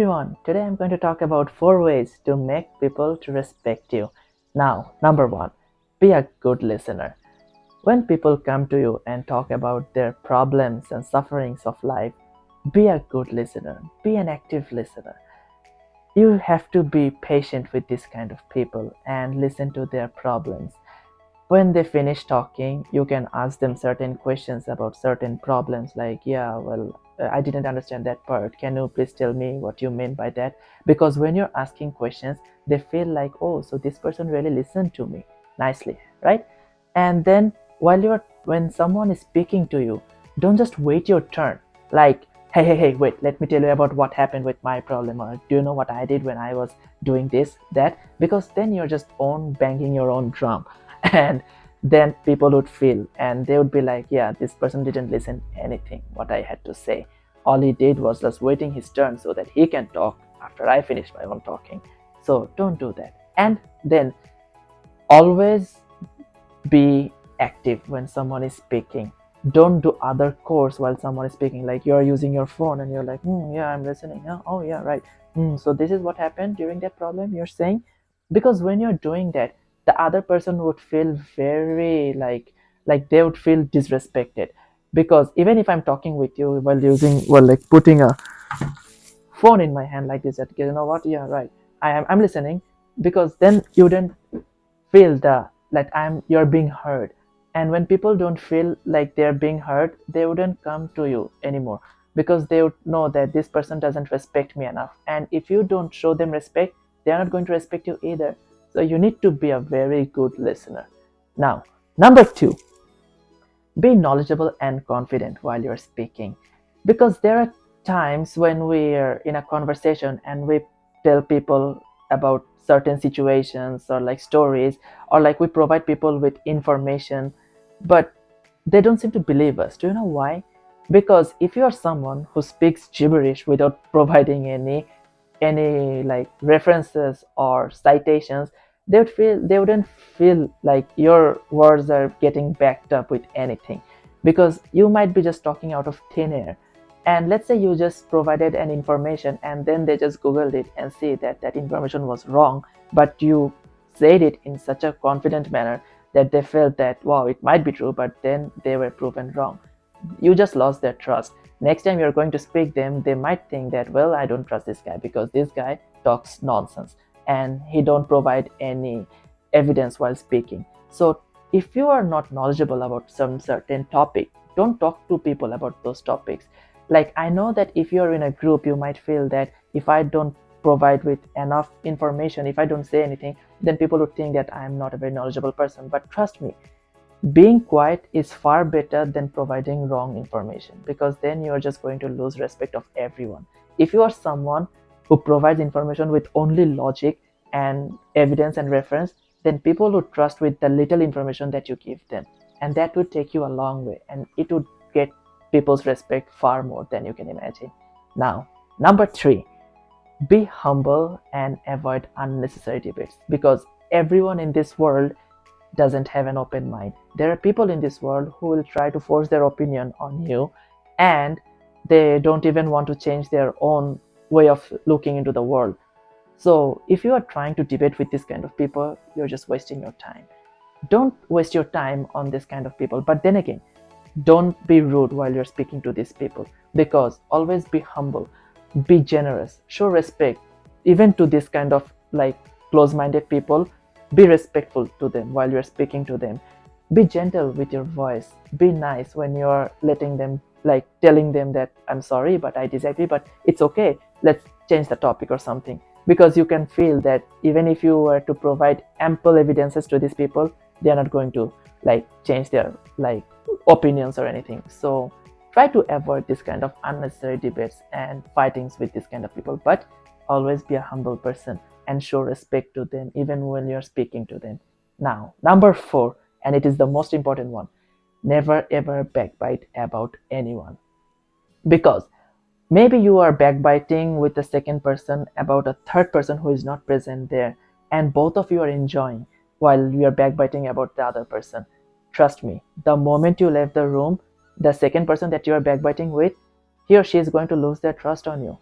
Everyone, today I'm going to talk about 4 ways to make people to respect you. Now, number 1, be a good listener. When people come to you and talk about their problems and sufferings of life, be a good listener, be an active listener. You have to be patient with this kind of people and listen to their problems. When they finish talking, you can ask them certain questions about certain problems, like, yeah, well, I didn't understand that part. Can you please tell me what you mean by that? Because when you're asking questions, they feel like, oh, so this person really listened to me nicely, right? And then when someone is speaking to you, don't just wait your turn. Like, hey, wait, let me tell you about what happened with my problem, or do you know what I did when I was doing this, that? Because then you're just on banging your own drum. And then people would feel, and they would be like, yeah, this person didn't listen anything what I had to say. All he did was just waiting his turn so that he can talk after I finish my own talking. So don't do that. And then always be active when someone is speaking. Don't do other chores while someone is speaking, like you're using your phone and you're like, yeah, I'm listening. Oh yeah, right. So this is what happened during that problem you're saying. Because when you're doing that, the other person would feel very like they would feel disrespected. Because even if I'm talking with you while like putting a phone in my hand like this, that, you know what, yeah, right, I'm listening. Because then you didn't feel the like you're being heard. And when people don't feel like they're being heard, they wouldn't come to you anymore, because they would know that this person doesn't respect me enough. And if you don't show them respect, they're not going to respect you either. So you need to be a very good listener. Now, number 2, be knowledgeable and confident while you're speaking. Because there are times when we're in a conversation and we tell people about certain situations, or like stories, or like we provide people with information, but they don't seem to believe us. Do you know why? Because if you are someone who speaks gibberish without providing any like references or citations, they wouldn't feel like your words are getting backed up with anything. Because you might be just talking out of thin air. And let's say you just provided an information and then they just googled it and see that that information was wrong, but you said it in such a confident manner that they felt that, wow, it might be true, but then they were proven wrong. You just lost their trust. Next time you're going to speak them, they might think that, well, I don't trust this guy because this guy talks nonsense and he don't provide any evidence while speaking. So if you are not knowledgeable about some certain topic, don't talk to people about those topics. Like, I know that if you're in a group, you might feel that if I don't provide with enough information, if I don't say anything, then people would think that I'm not a very knowledgeable person. But trust me, being quiet is far better than providing wrong information, because then you are just going to lose respect of everyone. If you are someone who provides information with only logic and evidence and reference, then people would trust with the little information that you give them, and that would take you a long way, and it would get people's respect far more than you can imagine. Now, number 3, be humble and avoid unnecessary debates. Because everyone in this world doesn't have an open mind. There are people in this world who will try to force their opinion on you, and they don't even want to change their own way of looking into the world. So if you are trying to debate with this kind of people, you're just wasting your time. Don't waste your time on this kind of people. But then again, don't be rude while you're speaking to these people, because always be humble, be generous, show respect even to this kind of like close-minded people. Be respectful to them while you're speaking to them. Be gentle with your voice. Be nice when you're letting them, like telling them that, I'm sorry but I disagree, but it's okay, let's change the topic or something. Because you can feel that even if you were to provide ample evidences to these people, they are not going to like change their like opinions or anything. So try to avoid this kind of unnecessary debates and fightings with this kind of people, but always be a humble person and show respect to them even when you're speaking to them. Now, number 4, and it is the most important one, never ever backbite about anyone. Because maybe you are backbiting with the second person about a third person who is not present there, and both of you are enjoying while you are backbiting about the other person. Trust me, the moment you left the room, the second person that you are backbiting with, he or she is going to lose their trust on you.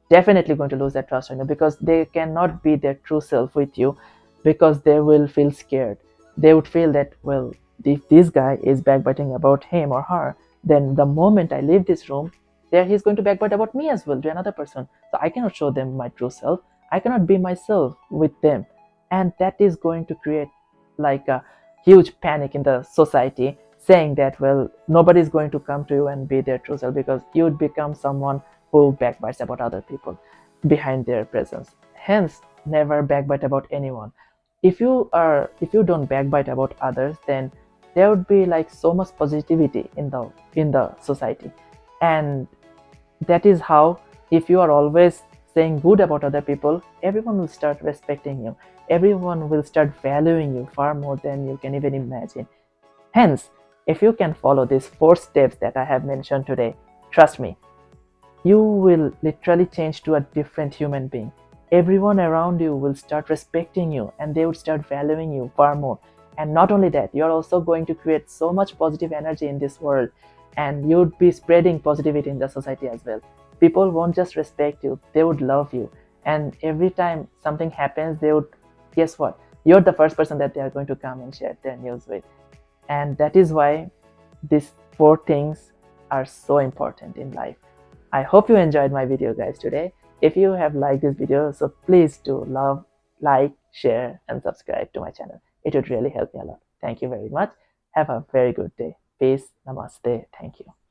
definitely going to lose their trust on you, because they cannot be their true self with you, because they will feel scared. They would feel that, well, if this guy is backbiting about him or her, then the moment I leave this room, there he's going to backbite about me as well to another person. So I cannot show them my true self. I cannot be myself with them. And that is going to create like a huge panic in the society, saying that, well, nobody's going to come to you and be their true self, because you'd become someone who backbites about other people behind their presence. Hence, never backbite about anyone. If you don't backbite about others, then there would be like so much positivity in the society. And that is how, if you are always saying good about other people, everyone will start respecting you. Everyone will start valuing you far more than you can even imagine. Hence, if you can follow these 4 steps that I have mentioned today, trust me, you will literally change to a different human being. Everyone around you will start respecting you, and they would start valuing you far more. And not only that, you're also going to create so much positive energy in this world, and you'd be spreading positivity in the society as well. People won't just respect you, they would love you. And every time something happens, they would, guess what? You're the first person that they are going to come and share their news with. And that is why these 4 things are so important in life. I hope you enjoyed my video, guys, today. If you have liked this video, so please do love, like, share, and subscribe to my channel. It would really help me a lot. Thank you very much. Have a very good day. Peace. Namaste. Thank you.